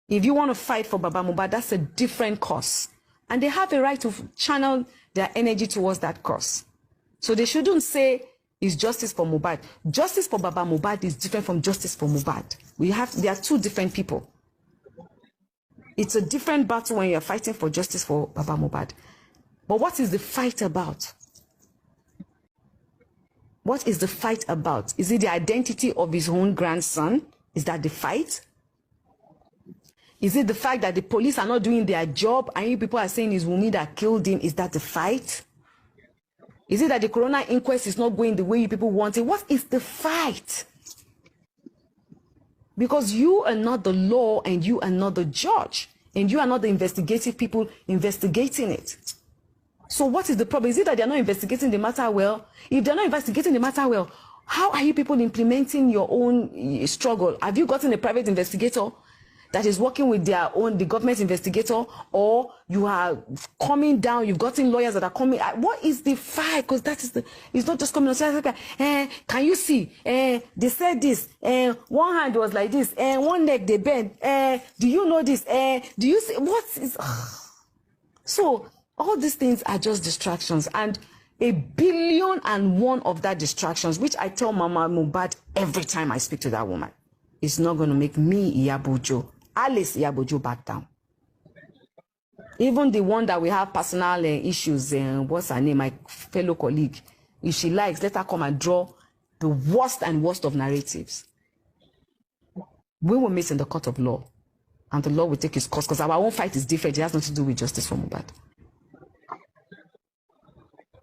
If you want to fight for Baba Mohbad, that's a different cause. And they have a right to channel their energy towards that cause. So they shouldn't say it's justice for Mohbad. Justice for Baba Mohbad is different from justice for Mohbad. They are two different people. It's a different battle when you're fighting for justice for Baba Mohbad. But what is the fight about? What is the fight about? Is it the identity of his own grandson? Is that the fight? Is it the fact that the police are not doing their job and you people are saying it's Wunmi that killed him? Is that the fight? Is it that the coroner inquest is not going the way you people want it? What is the fight? Because you are not the law and you are not the judge. And you are not the investigative people investigating it. So what is the problem? Is it that they're not investigating the matter well? If they're not investigating the matter well, how are you people implementing your own struggle? Have you gotten a private investigator that is working with the government investigator, or you are coming down, you've gotten lawyers that are coming? What is the fight? Because that is it's not just coming on. Can you see? They said this, one hand was like this, one leg they bent. Do you know this? Do you see? What is... So all these things are just distractions, and 1,000,000,001 of that distractions, which I tell Mama Mohbad every time I speak to that woman, is not going to make me, iyabo, Alice iyabo, back down. Even the one that we have personal issues, what's her name, my fellow colleague, if she likes, let her come and draw the worst and worst of narratives. We will meet in the court of law, and the law will take its course, because our own fight is different. It has nothing to do with justice for Mohbad.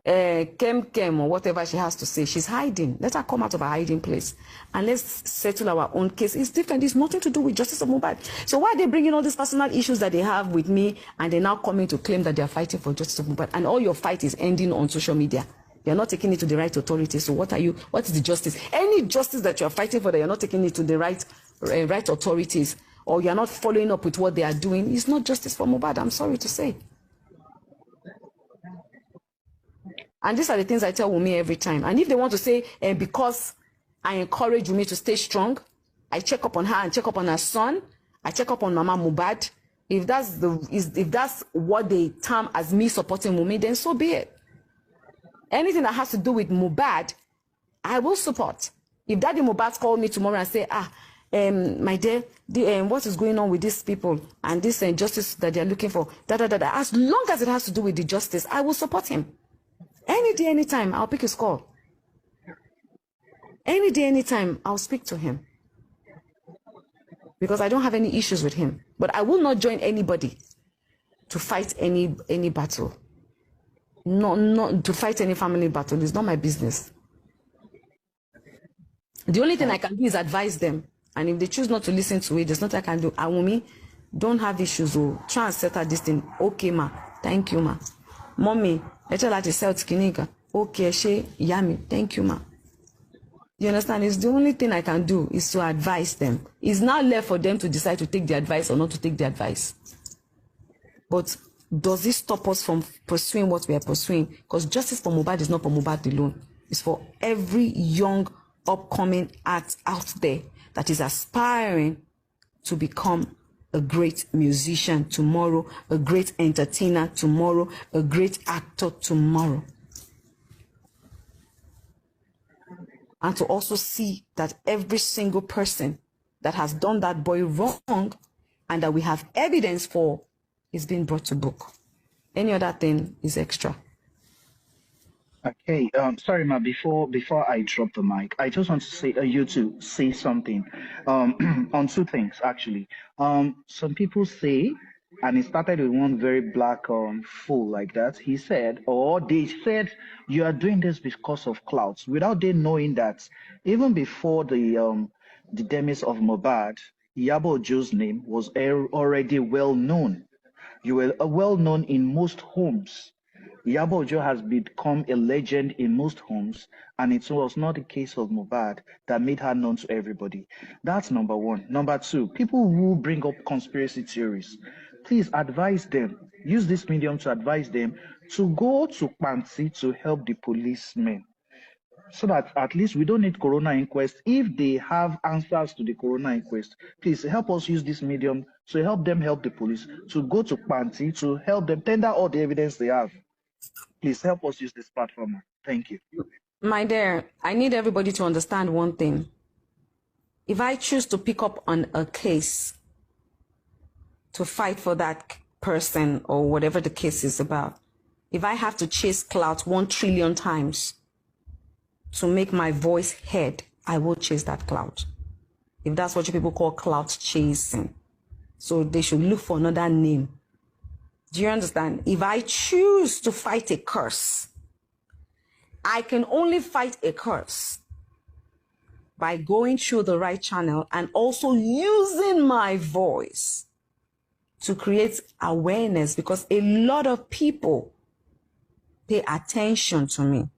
Kem or whatever she has to say, she's hiding. Let her come out of her hiding place and let's settle our own case. It's different. It's nothing to do with justice of Mohbad. So why are they bringing all these personal issues that they have with me, and they're now coming to claim that they're fighting for justice of Mohbad, and all your fight is ending on social media? You're not taking it to the right authorities. So what is the justice? Any justice that you're fighting for that you're not taking it to the right authorities, or you're not following up with what they are doing, is not justice for Mohbad. I'm sorry to say. And these are the things I tell Wunmi every time. And if they want to say, because I encourage Wunmi to stay strong, I check up on her and check up on her son, I check up on Mama Mohbad, if that's what they term as me supporting Wunmi, then so be it. Anything that has to do with Mohbad, I will support. If Daddy Mohbad call me tomorrow and say, my dear, what is going on with these people and this justice that they're looking for, as long as it has to do with the justice, I will support him. Any day, anytime, I'll pick his call. Any day, anytime, I'll speak to him. Because I don't have any issues with him. But I will not join anybody to fight any battle. Not to fight any family battle. It's not my business. The only thing I can do is advise them. And if they choose not to listen to it, there's nothing I can do. Wunmi, don't have issues. Try and settle this thing. Okay, ma. Thank you, ma. Mommy, I tell her to sell Tkiniga. Okay, she, yummy. Thank you, ma. You understand? It's the only thing I can do is to advise them. It's now left for them to decide to take the advice or not to take the advice. But does this stop us from pursuing what we are pursuing? Because justice for Mohbad is not for Mohbad alone. It's for every young, upcoming act out there that is aspiring to become a great musician tomorrow, a great entertainer tomorrow, a great actor tomorrow. And to also see that every single person that has done that boy wrong and that we have evidence for is being brought to book. Any other thing is extra. Okay, sorry, ma. Before I drop the mic, I just want to say you to say something on two things actually. Some people say, and it started with one very black fool like that. He said, or they said, you are doing this because of clouds, without they knowing that even before the demise of Mohbad, Iyabo Ojo's name was already well known. You were well known in most homes. Iyabo Ojo has become a legend in most homes, and it was not the case of Mohbad that made her known to everybody. That's number one. Number two, people who bring up conspiracy theories, please advise them. Use this medium to advise them to go to Pansi to help the policemen. so that at least we don't need Corona inquest. If they have answers to the Corona inquest, please help us use this medium to help them help the police, to go to Panti, to help them tender all the evidence they have. Please help us use this platform. Thank you. My dear, I need everybody to understand one thing. If I choose to pick up on a case to fight for that person or whatever the case is about, if I have to chase clout 1 trillion times to make my voice heard, I will chase that clout. If that's what you people call clout chasing. So they should look for another name. Do you understand? If I choose to fight a curse, I can only fight a curse by going through the right channel and also using my voice to create awareness, because a lot of people pay attention to me.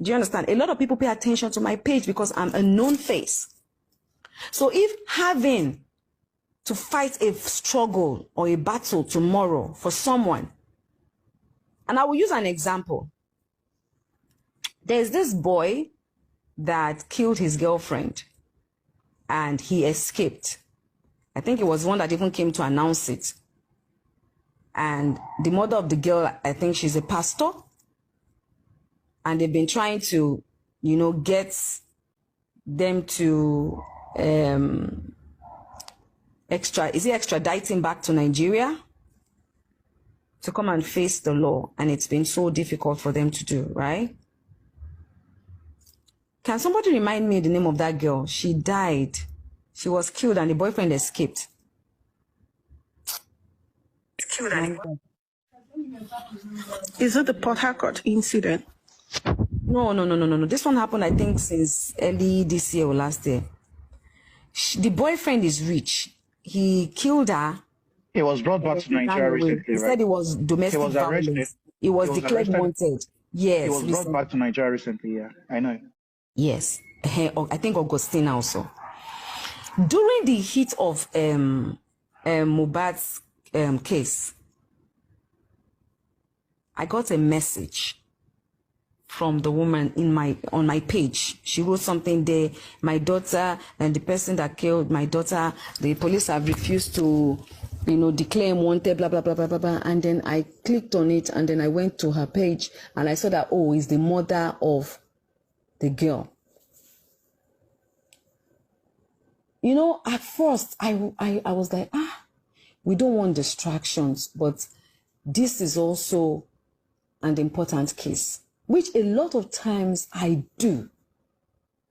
Do you understand? A lot of people pay attention to my page because I'm a known face. So if having to fight a struggle or a battle tomorrow for someone, and I will use an example. There's this boy that killed his girlfriend and he escaped. I think it was one that even came to announce it. And the mother of the girl, I think she's a pastor. And they've been trying to, you know, get them to extradite him back to Nigeria to come and face the law. And it's been so difficult for them to do, right? Can somebody remind me the name of that girl? She died. She was killed and the boyfriend escaped. Is it the Port Harcourt incident? No. This one happened, I think, since early this year or last year. The boyfriend is rich. He killed her. He was brought back to Nigeria recently, He said it was domestic violence. He was declared wanted. Yes. He was brought back to Nigeria recently, yeah. I know. Yes. I think Augustine also. During the heat of Mohbad's case, I got a message from the woman on my page. She wrote something there. My daughter and the person that killed my daughter, the police have refused to, you know, declare him wanted, blah, blah, blah, blah, blah, blah. And then I clicked on it and then I went to her page and I saw that, oh, it's the mother of the girl. You know, at first, I was like, we don't want distractions, but this is also an important case, which a lot of times I do.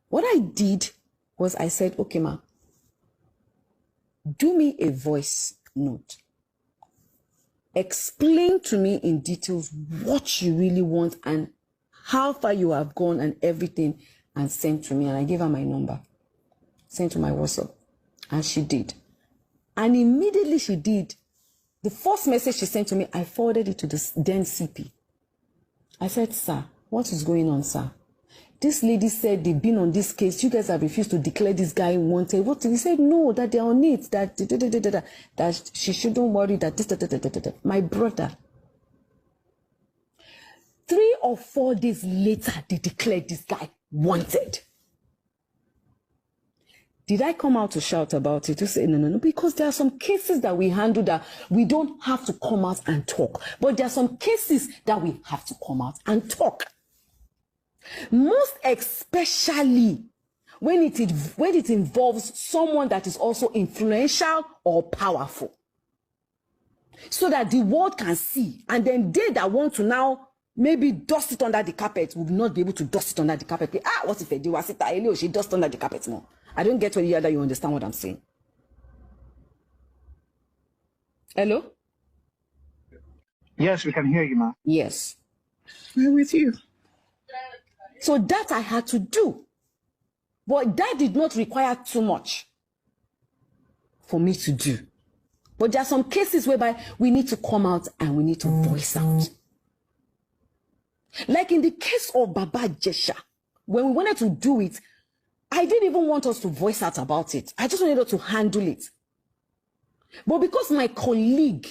What I did was I said, okay, ma, do me a voice note. Explain to me in details what you really want and how far you have gone and everything, and send to me. And I gave her my number. Sent to my WhatsApp, and she did. And immediately she did. The first message she sent to me, I forwarded it to the then CP. I said, sir, what is going on, sir? This lady said they've been on this case. You guys have refused to declare this guy wanted. What? He said, no, that they're on it, that she shouldn't worry, that this. My brother. 3 or 4 days later, they declared this guy wanted. Did I come out to shout about it? To say, no, because there are some cases that we handle that we don't have to come out and talk. But there are some cases that we have to come out and talk. Most especially when it involves someone that is also influential or powerful. So that the world can see. And then they that want to now maybe dust it under the carpet will not be able to dust it under the carpet. What if she dust under the carpet more? I don't get whether you understand what I'm saying. Hello? Yes, we can hear you, ma. Yes. We're with you. So that I had to do. But that did not require too much for me to do. But there are some cases whereby we need to come out and we need to voice out. Like in the case of Baba Jesha, when we wanted to do it, I didn't even want us to voice out about it. I just wanted us to handle it. But because my colleague,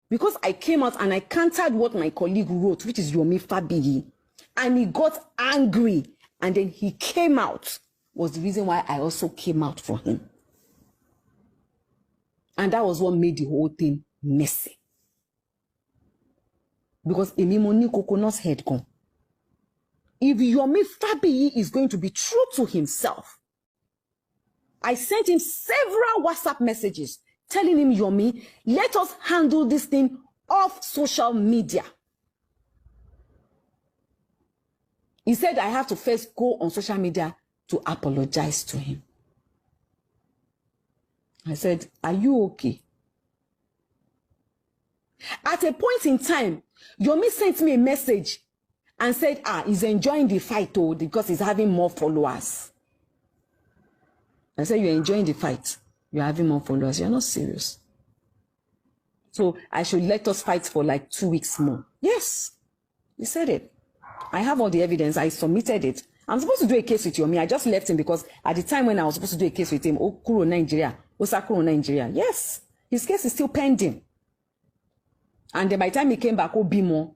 because I came out and I countered what my colleague wrote, which is Yomi Fabiyi, and he got angry, and then he came out, was the reason why I also came out for him. And that was what made the whole thing messy. Because Emi mo ni coconut head gone. If Yomi Fabiyi is going to be true to himself, I sent him several WhatsApp messages telling him, Yomi, let us handle this thing off social media. He said I have to first go on social media to apologize to him. I said, are you okay? At a point in time, Yomi sent me a message and said, he's enjoying the fight because he's having more followers. I said, you're enjoying the fight. You're having more followers. You're not serious. So I should let us fight for like 2 weeks more. Yes, he said it. I have all the evidence. I submitted it. I'm supposed to do a case with Yomi. I just left him because at the time when I was supposed to do a case with him, Okuro Nigeria, Osakuro Nigeria. Yes, his case is still pending. And then by the time he came back, Bimo,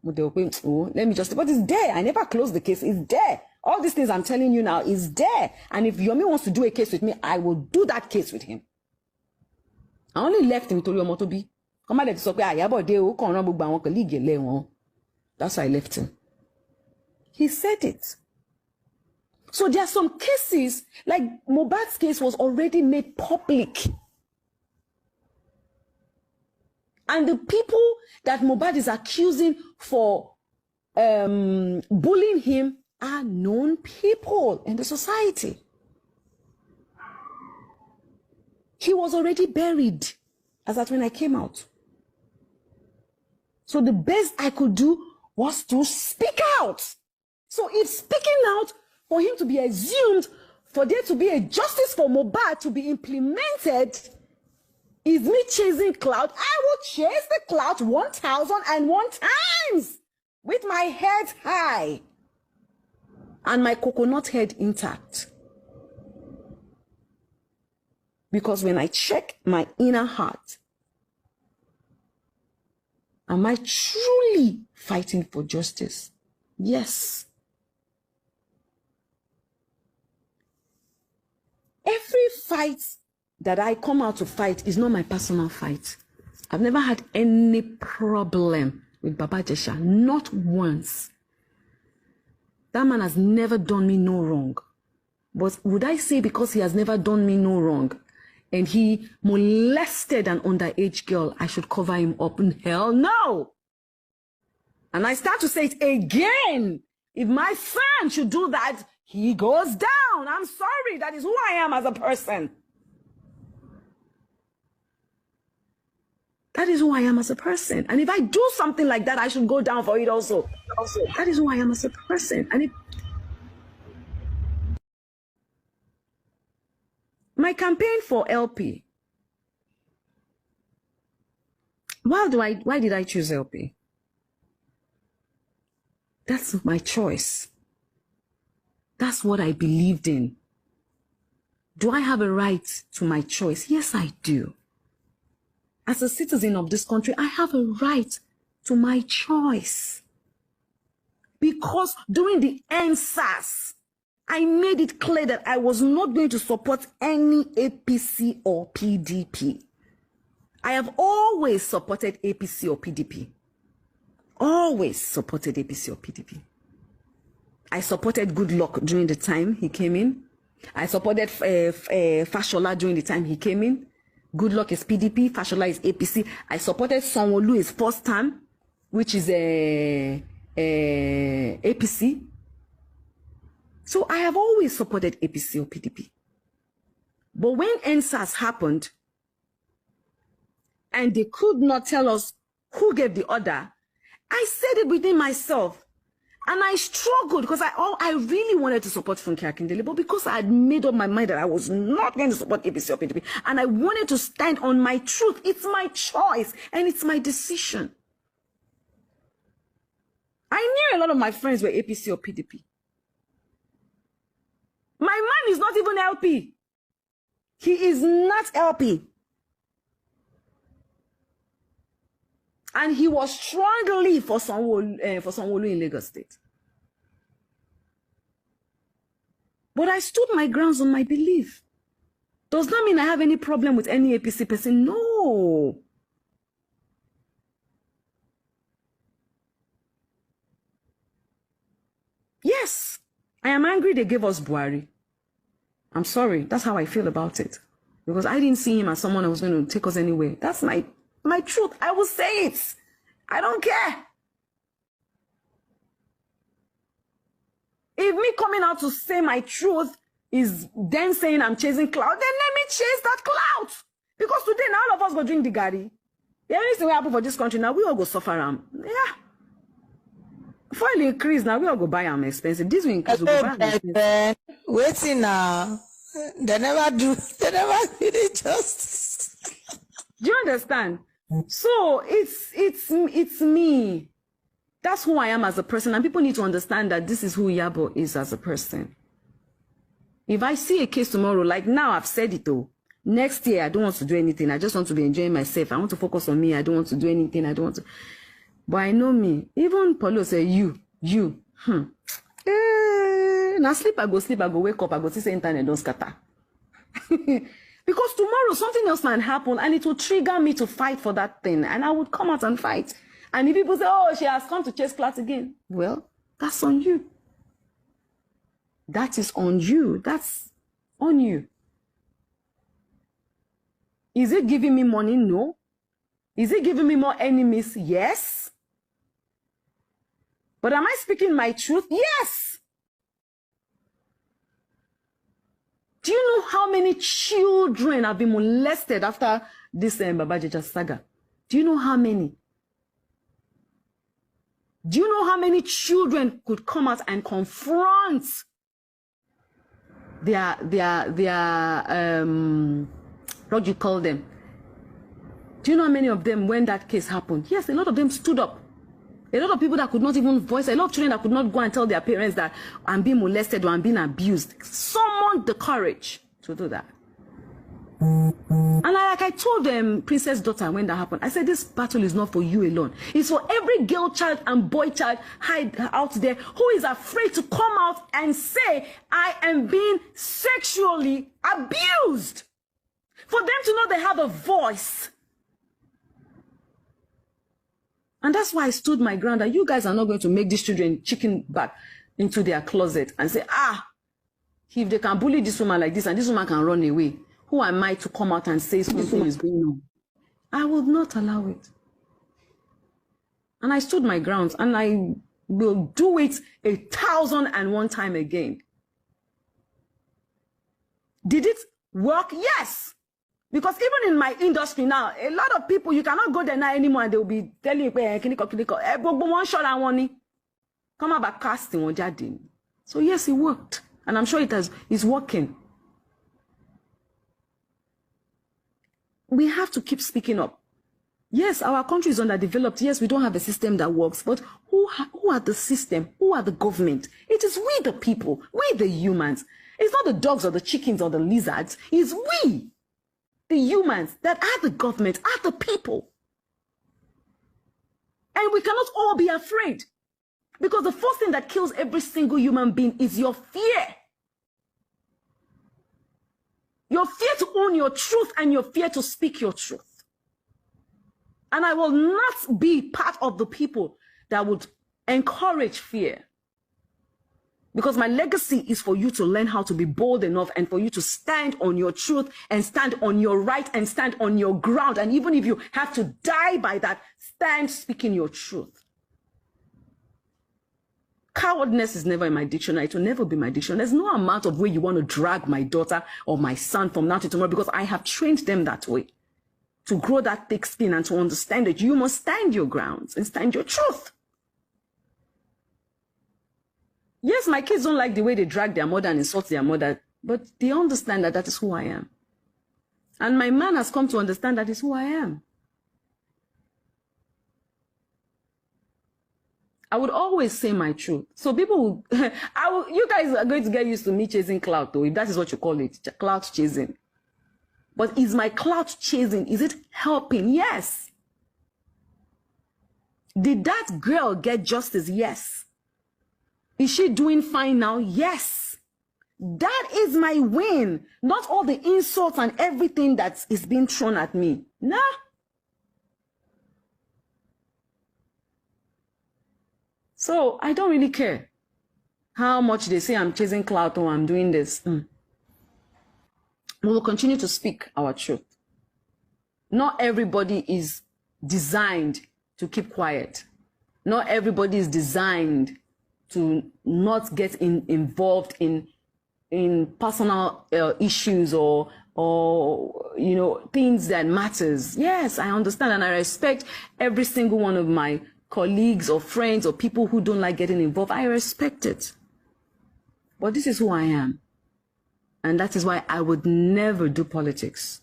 let me just, but it's there. I never closed the case. It's there. All these things I'm telling you now is there. And if Yomi wants to do a case with me, I will do that case with him. I only left him to Yomotobi. That's why I left him. He said it. So there are some cases, like Mohbad's case was already made public. And the people that Mohbad is accusing for bullying him are known people in the society. He was already buried as at when I came out. So the best I could do was to speak out. So if speaking out for him to be assumed, for there to be a justice for Mohbad to be implemented, is me chasing clout, I will chase the clout 1,001 times with my head high and my coconut head intact. Because when I check my inner heart, am I truly fighting for justice? Yes. Every fight that I come out to fight is not my personal fight. I've never had any problem with Baba Jesha, not once. That man has never done me no wrong. But would I say because he has never done me no wrong and he molested an underage girl, I should cover him up? Hell no. And I start to say it again. If my son should do that, he goes down. I'm sorry. That is who I am as a person. That is who I am as a person. And if I do something like that, I should go down for it also. That is who I am as a person. And if my campaign for LP, why did I choose LP? That's my choice. That's what I believed in. Do I have a right to my choice? Yes, I do. As a citizen of this country, I have a right to my choice. Because during the NSAS, I made it clear that I was not going to support any APC or PDP. I have always supported APC or PDP. Always supported APC or PDP. I supported Goodluck during the time he came in. I supported Fashola during the time he came in. Goodluck is PDP, Fashola is APC. I supported Sanwo-Olu his first time, which is APC. So I have always supported APC or PDP. But when NSAS happened, and they could not tell us who gave the order, I said it within myself. And I struggled because I really wanted to support Funke Akindele, but because I had made up my mind that I was not going to support APC or PDP, and I wanted to stand on my truth. It's my choice, and it's my decision. I knew a lot of my friends were APC or PDP. My man is not even LP. He is not LP. And he was strongly for Sanwo-Olu in Lagos State. But I stood my grounds on my belief. Does not mean I have any problem with any APC person. No. Yes, I am angry they gave us Buhari. I'm sorry. That's how I feel about it. Because I didn't see him as someone who was going to take us anywhere. That's my truth. I will say it. I don't care. If me coming out to say my truth is them saying I'm chasing clout, then let me chase that clout. Because today, now all of us go drink the Gary. The only thing will happen for this country now, we all go suffer. Yeah. Fuel increase now, we all go buy them expensive. This will increase, we go buy them expensive. Waiting now. They never do it justice. Do you understand? So it's me. That's who I am as a person. And people need to understand that this is who Iyabo is as a person. If I see a case tomorrow, like now I've said it though. Next year, I don't want to do anything. I just want to be enjoying myself. I want to focus on me. I don't want to do anything. I don't want to. But I know me. Even Paulo said, you. Now sleep, I go wake up, I go see the internet don't scatter. Because tomorrow something else might happen and it will trigger me to fight for that thing. And I would come out and fight. And if people say, oh, she has come to chase class again. Well, that's on you. That is on you. That's on you. Is it giving me money? No. Is it giving me more enemies? Yes. But am I speaking my truth? Yes. Do you know how many children have been molested after this Babajeja saga? Do you know how many? Do you know how many children could come out and confront their what do you call them? Do you know how many of them, when that case happened? Yes, a lot of them stood up. A lot of people that could not even voice, a lot of children that could not go and tell their parents that I'm being molested or I'm being abused. Summoned the courage to do that. And like I told them, Princess Daughter, when that happened, I said, this battle is not for you alone. It's for every girl child and boy child out there who is afraid to come out and say, I am being sexually abused. For them to know they have a voice. And that's why I stood my ground that you guys are not going to make these children chicken back into their closet and say, if they can bully this woman like this and this woman can run away, who am I to come out and say something is going on? I will not allow it. And I stood my grounds and I will do it 1,001 times again. Did it work? Yes. Because even in my industry now, a lot of people, you cannot go there now anymore and they will be telling you, come about casting or jading. So yes, it worked. And I'm sure it's working. We have to keep speaking up. Yes, our country is underdeveloped. Yes, we don't have a system that works. But who are the system? Who are the government? It is we the people, we the humans. It's not the dogs or the chickens or the lizards. It's we. The humans that are the government, are the people. And we cannot all be afraid. Because the first thing that kills every single human being is your fear. Your fear to own your truth and your fear to speak your truth. And I will not be part of the people that would encourage fear. Because my legacy is for you to learn how to be bold enough and for you to stand on your truth and stand on your right and stand on your ground. And even if you have to die by that, stand speaking your truth. Cowardness is never in my dictionary. It will never be my dictionary. There's no amount of way you want to drag my daughter or my son from now to tomorrow because I have trained them that way. To grow that thick skin and to understand that you must stand your grounds and stand your truth. Yes, my kids don't like the way they drag their mother and insult their mother, but they understand that that is who I am. And my man has come to understand that is who I am. I would always say my truth. So people will, you guys are going to get used to me chasing clout, though, if that is what you call it, clout chasing. But is my clout chasing, is it helping? Yes. Did that girl get justice? Yes. Is she doing fine now? Yes. That is my win, not all the insults and everything that is being thrown at me. Nah. So I don't really care how much they say I'm chasing clout or I'm doing this. We will continue to speak our truth. Not everybody is designed to keep quiet. Not everybody is designed to not get involved in personal issues or you know, things that matters. Yes, I understand and I respect every single one of my colleagues or friends or people who don't like getting involved. I respect it. But this is who I am. And that is why I would never do politics.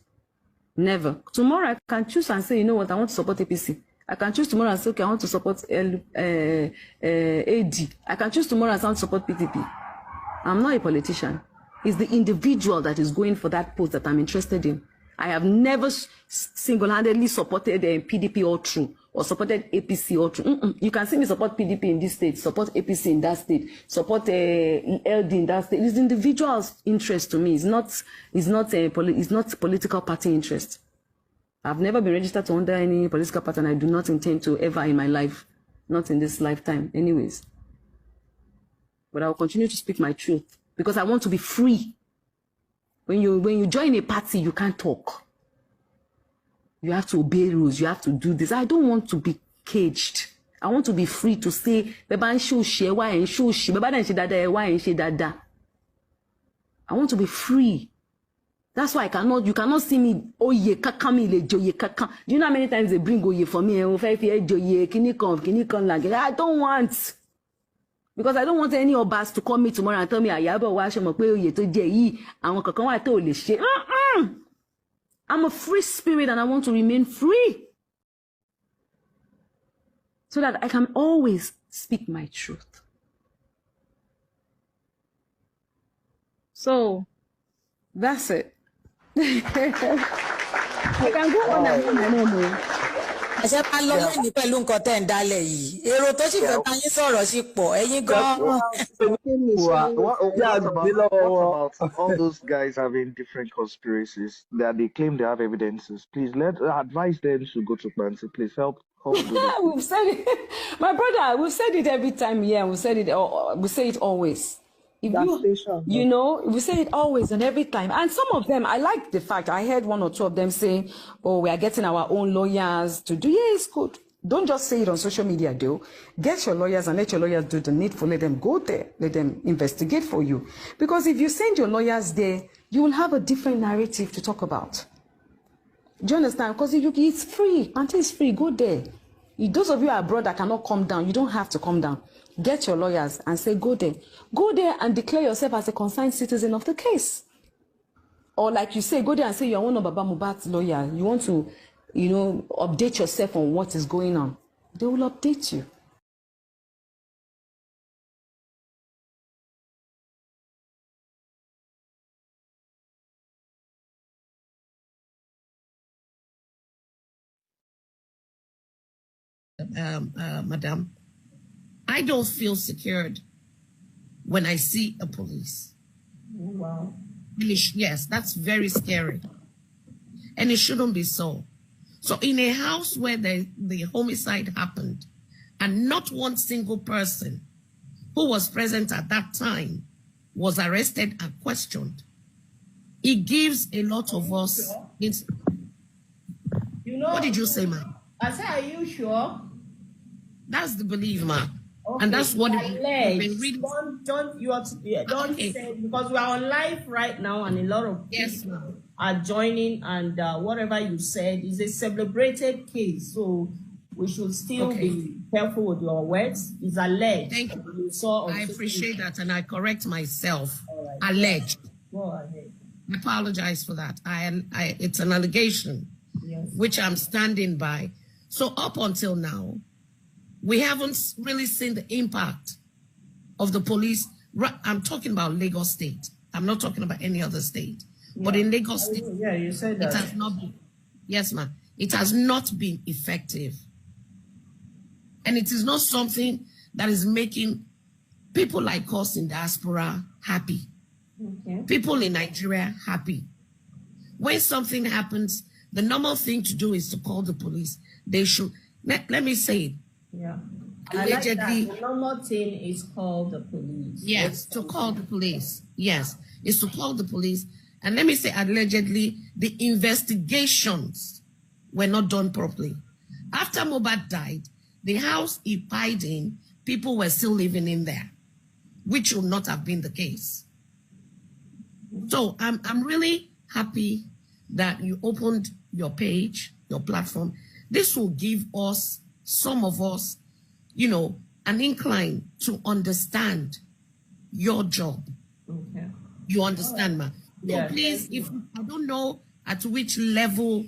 Never. Tomorrow I can choose and say, you know what, I want to support APC. I can choose tomorrow and say, okay, I want to support AD. I can choose tomorrow and say I want to support PDP. I'm not a politician. It's the individual that is going for that post that I'm interested in. I have never single-handedly supported PDP all through or supported APC all through. You can see me support PDP in this state, support APC in that state, support LD in that state. It's individual's interest to me. It's not political party interest. I've never been registered to under any political party, and I do not intend to ever in my life, not in this lifetime, anyways. But I will continue to speak my truth because I want to be free. When you join a party, you can't talk. You have to obey rules. You have to do this. I don't want to be caged. I want to be free to say, I want to be free. That's why you cannot see me, oh ye kakami le joye kakam. Do you know how many times they bring oye for me? I don't want. Because I don't want any obas to call me tomorrow and tell me, iyabo wa se mo pe oye to je yi, awon kankan wa to le se. I'm a free spirit and I want to remain free. So that I can always speak my truth. So, that's it. I can go on and on and on. Àṣẹ bá lọ́wọ́ ní pẹ̀lú nǹkan tẹ́ ń dálẹ̀ yìí. Èrò tó sì fẹ́ bá yín sọ̀rọ̀ sí pọ̀. Ẹ̀yin gan-an. What about all those guys having different conspiracies that they claim they have evidences? Please advise them to go to Bansi. Please help do this. We've said it. My brother, we've said it every time here. We say it always. If you know, we say it always and every time. And some of them, I like the fact, I heard one or two of them saying, oh, we are getting our own lawyers to do. Yeah, it's good. Don't just say it on social media, though. Get your lawyers and let your lawyers do the needful. Let them go there. Let them investigate for you. Because if you send your lawyers there, you will have a different narrative to talk about. Do you understand? Because it's free. Until it's free, go there. Those of you abroad that cannot come down, you don't have to come down. Get your lawyers and say, go there. Go there and declare yourself as a concerned citizen of the case. Or like you say, go there and say you're one of Baba Mubat's lawyer. You want to, you know, update yourself on what is going on. They will update you. Madam, I don't feel secured when I see a police. Wow. Yes, that's very scary. And it shouldn't be so. So in a house where the homicide happened and not one single person who was present at that time was arrested and questioned, it gives a lot of us... You know, what did you say, ma'am? I said, are you sure? That's the belief, ma'am. Okay. And that's what Don't say, because we are on live right now and a lot of people are joining, and whatever you said is a celebrated case, so we should still be careful with your words. It's alleged. Thank you. I appreciate that, and I correct myself. Right. Alleged. Go ahead. I apologize for that. It's an allegation, which I'm standing by. So up until now, we haven't really seen the impact of the police. I'm talking about Lagos State. I'm not talking about any other state. Yeah. But in Lagos State, you said that. It has not been. Yes, ma'am. It has not been effective. And it is not something that is making people like us in diaspora happy. Okay. People in Nigeria happy. When something happens, the normal thing to do is to call the police. They should, let me say it. Yeah. I like that. Allegedly, The normal thing is call the police. yes, to call the police. Yes, is to call the police. And let me say, allegedly, the investigations were not done properly. After Mohbad died, the house he died in, people were still living in there, which would not have been the case. So I'm really happy that you opened your page, your platform. This will give us, some of us, you know, an incline to understand your job. Okay. You understand, ma? Yeah, So please, if I don't know at which level,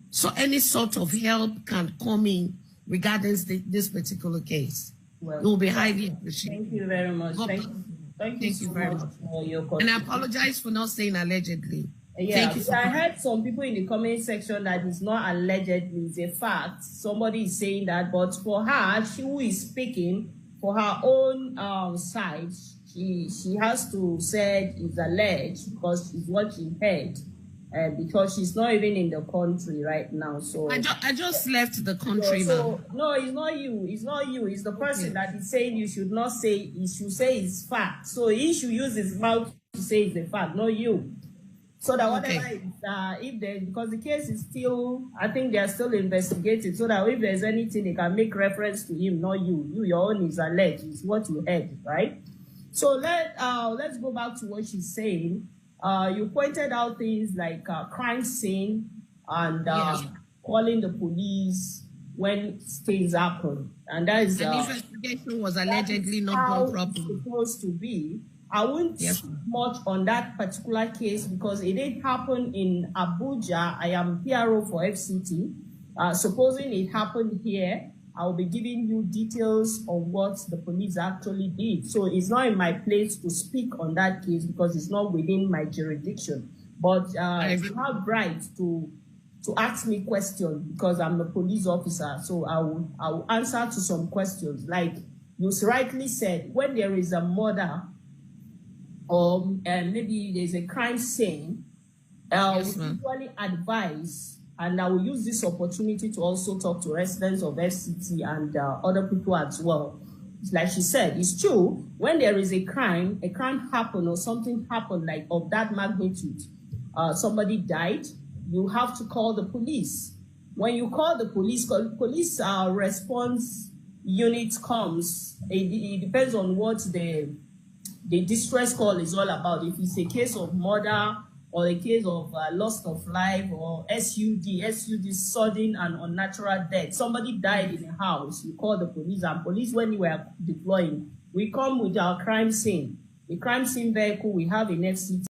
so any sort of help can come in regarding this particular case, Well, it will be highly appreciated. thank you very much. God Thank bless. you. Thank you so very much for your And I contribution. apologize for not saying allegedly. Yeah, Thank you for I heard some people in the comment section that it's not allegedly, it's a fact. Somebody is saying that, but for her, she who is speaking for her own side, she has to say it's alleged because it's what she heard, because she's not even in the country right now. So I just left the country, so ma'am. no, it's not you. It's not you. It's the person that is saying you should not say. You should say it's fact. So he should use his mouth to say it's a fact, not you. So that whatever is, if there, because the case is still, I think they are still investigating. So that if there's anything, they can make reference to him, not you. You, your own is alleged. It's what you heard, right? So let's go back to what she's saying. You pointed out things like crime scene and calling the police when things happen, and that is An investigation was allegedly not done properly. It's supposed to be. I won't speak much on that particular case because it did happen in Abuja. I am PRO for FCT. Supposing it happened here, I'll be giving you details of what the police actually did. So it's not in my place to speak on that case because it's not within my jurisdiction. But you have right to ask me questions because I'm a police officer. So I will answer to some questions. Like you rightly said, when there is a murder, or maybe there's a crime scene, we usually advise, and I will use this opportunity to also talk to residents of FCT and other people as well. Like she said, it's true, when there is a crime happened or something happened like of that magnitude, somebody died, you have to call the police. When you call the police response unit comes, it depends on what the distress call is all about. If it's a case of murder or a case of loss of life or SUD, sudden and unnatural death, somebody died in a house, you call the police, and police, when we are deploying, we come with our crime scene. The crime scene vehicle we have in FCT